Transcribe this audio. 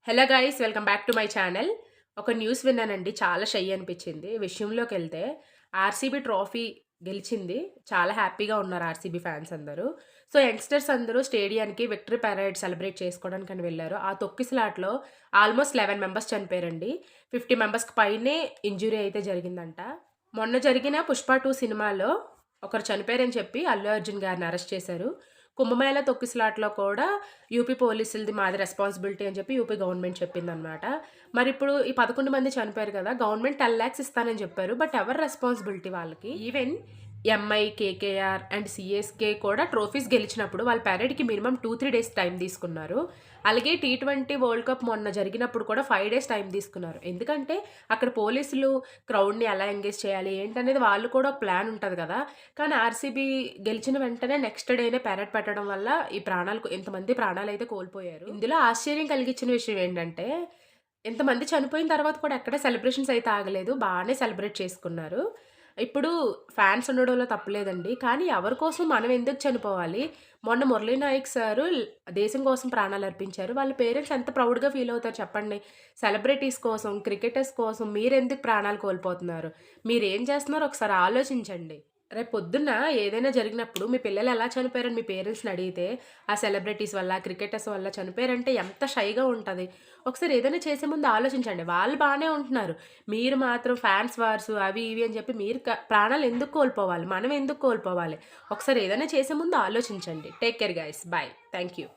Hello guys, welcome back to my channel. ఒక news విన్నానండి, చాలా షై అనిపించింది. విషయంలోకి వెళ్తే ఆర్సీబీ ట్రోఫీ గెలిచింది. చాలా హ్యాపీగా ఉన్నారు ఆర్సీబీ ఫ్యాన్స్ అందరూ. సో యంగ్స్టర్స్ అందరూ స్టేడియానికి విక్టరీ పరేడ్ సెలబ్రేట్ చేసుకోవడానికి అని వెళ్ళారు. ఆ తొక్కిసలాట్లో ఆల్మోస్ట్ 11 మెంబర్స్ చనిపోయారండి. 50 మెంబర్స్కి పైనే ఇంజురీ అయితే జరిగిందంట. మొన్న జరిగిన పుష్ప 2 సినిమాలో ఒకరు చనిపోయారని చెప్పి అల్లు అర్జున్ గారిని అరెస్ట్ చేశారు. కుంభమేళ తొక్కిసలాట్లో కూడా యూపీ పోలీసులది మాది రెస్పాన్సిబిలిటీ అని చెప్పి యూపీ గవర్నమెంట్ చెప్పిందనమాట. మరి ఇప్పుడు ఈ 11 మంది చనిపోయారు కదా, గవర్నమెంట్ 10 lakhs ఇస్తానని చెప్పారు. బట్ ఎవరు రెస్పాన్సిబిలిటీ వాళ్ళకి? Even MI, KKR and CSK కూడా ట్రోఫీస్ గెలిచినప్పుడు వాళ్ళ పెరేడ్కి మినిమం 2-3 days టైం తీసుకున్నారు. అలాగే T20 వరల్డ్ కప్ మొన్న జరిగినప్పుడు కూడా 5 days టైం తీసుకున్నారు. ఎందుకంటే అక్కడ పోలీసులు క్రౌడ్ని ఎలా ఎంగేజ్ చేయాలి ఏంటనేది వాళ్ళు కూడా ఒక ప్లాన్ ఉంటుంది కదా. కానీ ఆర్సీబీ గెలిచిన వెంటనే నెక్స్ట్ డేనే పెరేడ్ పెట్టడం వల్ల ఈ ప్రాణాలు ఇంతమంది ప్రాణాలు అయితే కోల్పోయారు. ఇందులో ఆశ్చర్యం కలిగించిన విషయం ఏంటంటే ఇంతమంది చనిపోయిన తర్వాత కూడా ఎక్కడ సెలబ్రేషన్స్ అయితే ఆగలేదు. బాగానే సెలబ్రేట్ చేసుకున్నారు. ఇప్పుడు ఫ్యాన్స్ ఉండడంలో తప్పులేదండి. కానీ ఎవరి కోసం మనం ఎందుకు చనిపోవాలి? మొన్న మురళీ నాయక్ సారు దేశం కోసం ప్రాణాలర్పించారు. వాళ్ళ పేరెంట్స్ ఎంత ప్రౌడ్‌గా ఫీల్ అవుతారు చెప్పండి. సెలబ్రిటీస్ కోసం, క్రికెటర్స్ కోసం మీరెందుకు ప్రాణాలు కోల్పోతున్నారు? మీరేం చేస్తున్నారో ఒకసారి ఆలోచించండి. రేపొద్దున్న ఏదైనా జరిగినప్పుడు మీ పిల్లలు ఎలా చనిపోయారని మీ పేరెంట్స్‌ని అడిగితే, ఆ సెలబ్రిటీస్ వల్ల, క్రికెటర్స్ వల్ల చనిపోయారంటే ఎంత షైగా ఉంటది. ఒకసారి ఏదైనా చేసే ముందు ఆలోచించండి. వాళ్ళు బానే ఉంటున్నారు. మీరు మాత్రం ఫ్యాన్స్ వార్స్ అవి ఇవి అని చెప్పి మీరు ప్రాణాలు ఎందుకు కోల్పోవాలి? మనం ఎందుకు కోల్పోవాలి? ఒకసారి ఏదైనా చేసే ముందు ఆలోచించండి. Take care guys. By. Thank you.